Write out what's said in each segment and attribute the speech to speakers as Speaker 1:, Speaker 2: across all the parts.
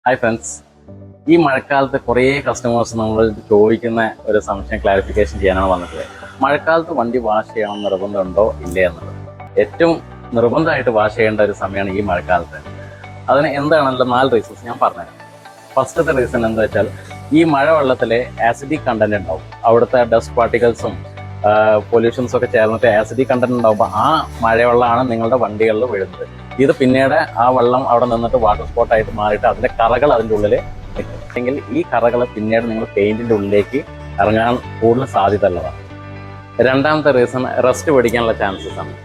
Speaker 1: Hi friends, ഈ മഴക്കാലത്ത് കുറേ കസ്റ്റമേഴ്സ് നമ്മൾ ചോദിക്കുന്ന ഒരു സംശയം ക്ലാരിഫിക്കേഷൻ ചെയ്യാനാണ് വന്നിട്ടുള്ളത്. മഴക്കാലത്ത് വണ്ടി വാഷ് ചെയ്യണം നിർബന്ധമുണ്ടോ ഇല്ലേ എന്നുള്ളത്. ഏറ്റവും നിർബന്ധമായിട്ട് വാഷ് ചെയ്യേണ്ട ഒരു സമയമാണ് ഈ മഴക്കാലത്ത്. അതിന് എന്താണല്ലോ 4 റീസൺസ് ഞാൻ പറഞ്ഞുതരാം. ഫസ്റ്റത്തെ റീസൺ എന്താ വെച്ചാൽ, ഈ മഴവെള്ളത്തിൽ ആസിഡിക് കണ്ടന്റ് ഉണ്ടാവും. അവിടുത്തെ ഡസ്റ്റ് പാർട്ടിക്കൽസും പൊല്യൂഷൻസും ഒക്കെ ചേർന്നിട്ട് ആസിഡിക് കണ്ടന്റ് ഉണ്ടാകുമ്പോൾ ആ മഴവെള്ളമാണ് നിങ്ങളുടെ വണ്ടികളിൽ വീഴുന്നത്. ഇത് പിന്നീട് ആ വെള്ളം അവിടെ നിന്നിട്ട് വാട്ടർ സ്പോട്ടായിട്ട് മാറിയിട്ട് അതിൻ്റെ കറകൾ അതിൻ്റെ ഉള്ളിൽ നിൽക്കും. അല്ലെങ്കിൽ ഈ കറകൾ പിന്നീട് നിങ്ങൾ പെയിൻറ്റിൻ്റെ ഉള്ളിലേക്ക് ഇറങ്ങാൻ കൂടുതൽ സാധ്യത ഉള്ളതാണ്. രണ്ടാമത്തെ റീസൺ, റസ്റ്റ് പിടിക്കാനുള്ള ചാൻസസ് ആണ്.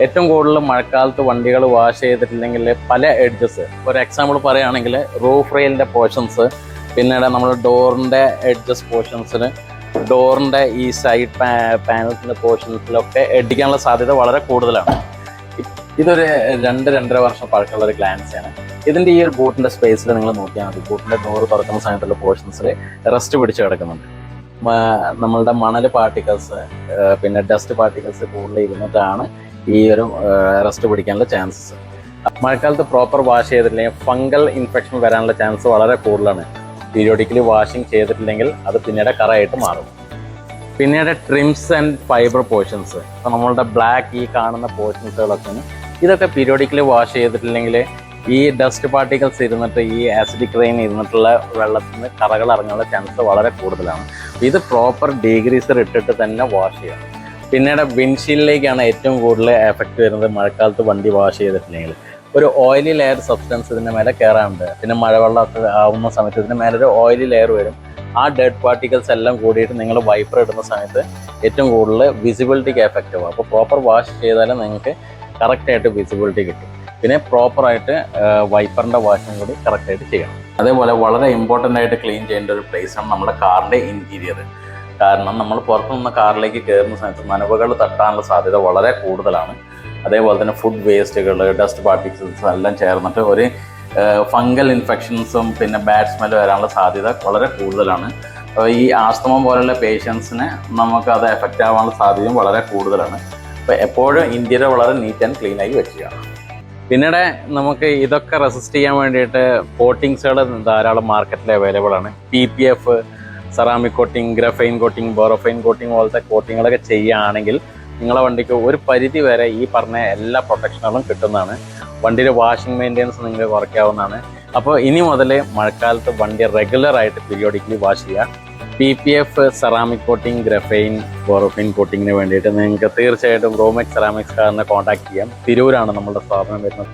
Speaker 1: ഏറ്റവും കൂടുതൽ മഴക്കാലത്ത് വണ്ടികൾ വാഷ് ചെയ്തിട്ടില്ലെങ്കിൽ പല എഡ്ജസ്, ഒരു എക്സാമ്പിൾ പറയുകയാണെങ്കിൽ റൂഫ് റെയിലിൻ്റെ പോർഷൻസ്, പിന്നീട് നമ്മൾ ഡോറിൻ്റെ എഡ്ജസ് പോർഷൻസിന്, ഡോറിൻ്റെ ഈ സൈഡ് പാനൽസിൻ്റെ പോർഷൻസിലൊക്കെ അടിക്കാനുള്ള സാധ്യത വളരെ കൂടുതലാണ്. ഇതൊരു 2-2.5 വർഷം പഴക്കമുള്ള ഒരു ഗ്ലാൻസാണ്. ഇതിൻ്റെ ഈ ഒരു ബൂട്ടിൻ്റെ സ്പേസിൽ നിങ്ങൾ നോക്കിയാൽ മതി. ബൂട്ടിൻ്റെ ഡോറ് തുറക്കുന്ന സമയത്തുള്ള പോർഷൻസിൽ റസ്റ്റ് പിടിച്ച് കിടക്കുന്നുണ്ട്. നമ്മളുടെ മണൽ പാർട്ടിക്കൽസ്, പിന്നെ ഡസ്റ്റ് പാർട്ടിക്കൽസ് കൂടുതൽ ഇരുന്നിട്ടാണ് ഈ ഒരു റസ്റ്റ് പിടിക്കാനുള്ള ചാൻസസ്. മഴക്കാലത്ത് പ്രോപ്പർ വാഷ് ചെയ്തിട്ടില്ലെങ്കിൽ ഫംഗൽ ഇൻഫെക്ഷൻ വരാനുള്ള ചാൻസ് വളരെ കൂടുതലാണ്. പീരിയോഡിക്കലി വാഷിങ് ചെയ്തിട്ടില്ലെങ്കിൽ അത് പിന്നീട് കറയായിട്ട് മാറും. പിന്നീട് ട്രിംസ് ആൻഡ് ഫൈബർ പോർഷൻസ്, ഇപ്പോൾ നമ്മളുടെ ബ്ലാക്ക് ഈ കാണുന്ന പോർഷൻസുകളൊക്കെ ഇതൊക്കെ പീരിയോഡിക്കലി വാഷ് ചെയ്തിട്ടില്ലെങ്കിൽ ഈ ഡസ്റ്റ് പാർട്ടിക്കൽസ് ഇരുന്നിട്ട് ഈ ആസിഡിക് റെയിൻ ഇരുന്നിട്ടുള്ള വെള്ളത്തിൽ നിന്ന് കറകൾ ഇറങ്ങാനുള്ള ചാൻസ് വളരെ കൂടുതലാണ്. ഇത് പ്രോപ്പർ ഡീഗ്രീസർ ഇട്ടിട്ട് തന്നെ വാഷ് ചെയ്യണം. പിന്നീട് വിൻഷീൽഡിലേക്കാണ് ഏറ്റവും കൂടുതൽ എഫക്റ്റ് വരുന്നത് മഴക്കാലത്ത് വണ്ടി വാഷ് ചെയ്തിട്ടില്ലെങ്കിൽ. ഒരു ഓയിലി ലെയർ സബ്സ്റ്റൻസ് ഇതിൻ്റെ മേലെ കയറാറുണ്ട്. പിന്നെ മഴവെള്ളമൊക്കെ ആവുന്ന സമയത്ത് ഇതിൻ്റെ മേലെ ഒരു ഓയിലി ലെയർ വരും. ആ ഡെഡ് പാർട്ടിക്കൽസ് എല്ലാം കൂടിയിട്ട് നിങ്ങൾ വൈപ്പർ ഇടുന്ന സമയത്ത് ഏറ്റവും കൂടുതൽ വിസിബിലിറ്റിക്ക് എഫക്റ്റ് ആവും. അപ്പോൾ പ്രോപ്പർ വാഷ് ചെയ്താലും നിങ്ങൾക്ക് കറക്റ്റായിട്ട് വിസിബിലിറ്റി കിട്ടും. പിന്നെ പ്രോപ്പറായിട്ട് വൈപ്പറിൻ്റെ വാഷിങ് കൂടി കറക്റ്റായിട്ട് ചെയ്യണം. അതേപോലെ വളരെ ഇമ്പോർട്ടൻ്റ് ആയിട്ട് ക്ലീൻ ചെയ്യേണ്ട ഒരു പ്ലേസാണ് നമ്മുടെ കാറിൻ്റെ ഇൻറ്റീരിയർ. കാരണം നമ്മൾ പുറത്തുനിന്ന് കാറിലേക്ക് കയറുന്ന സമയത്ത് നനവുകൾ തട്ടാനുള്ള സാധ്യത വളരെ കൂടുതലാണ്. അതേപോലെ തന്നെ ഫുഡ് വേസ്റ്റുകൾ, ഡസ്റ്റ് പാർട്ടിക്കിൾസ് എല്ലാം ചേർന്നിട്ട് ഒരു ഫംഗൽ ഇൻഫെക്ഷൻസും പിന്നെ ബാഡ് സ്മെൽ വരാനുള്ള സാധ്യത വളരെ കൂടുതലാണ്. ഈ ആസ്തമ പോലുള്ള പേഷ്യൻസിന് നമുക്ക് അത് എഫക്റ്റ് ആവാനുള്ള സാധ്യതയും വളരെ കൂടുതലാണ്. അപ്പോൾ എപ്പോഴും ഇൻറ്റീരിയർ വളരെ നീറ്റ് ആൻഡ് ക്ലീൻ ആയി വെക്കുക. പിന്നീട് നമുക്ക് ഇതൊക്കെ റെസിസ്റ്റ് ചെയ്യാൻ വേണ്ടിയിട്ട് കോട്ടിങ്സുകൾ ധാരാളം മാർക്കറ്റിൽ അവൈലബിൾ ആണ്. PPF, ceramic coating, graphene coating, borophene coating പോലത്തെ കോട്ടിങ്ങുകളൊക്കെ ചെയ്യുകയാണെങ്കിൽ നിങ്ങളെ വണ്ടിക്ക് ഒരു പരിധി വരെ ഈ പറഞ്ഞ എല്ലാ പ്രൊട്ടക്ഷനുകളും കിട്ടുന്നതാണ്. വണ്ടിയുടെ വാഷിംഗ് മെയിൻ്റെനൻസ് നിങ്ങൾക്ക് കുറയ്ക്കാവുന്നതാണ്. അപ്പോൾ ഇനി മുതൽ മഴക്കാലത്ത് വണ്ടി റെഗുലറായിട്ട് പീരിയോഡിക്കലി വാഷ് ചെയ്യുക. PPF, സെറാമിക് കോട്ടിങ്, ഗ്രഫൈൻ, ബോറോഫൈൻ കോട്ടിങ്ങിന് വേണ്ടിയിട്ട് നിങ്ങൾക്ക് തീർച്ചയായിട്ടും റോമെക്സ് സെറാമിക്സ് കാറിനെ കോൺടാക്ട് ചെയ്യാം. തിരൂരാണ് നമ്മളുടെ സ്ഥാപനം വരുന്നത്.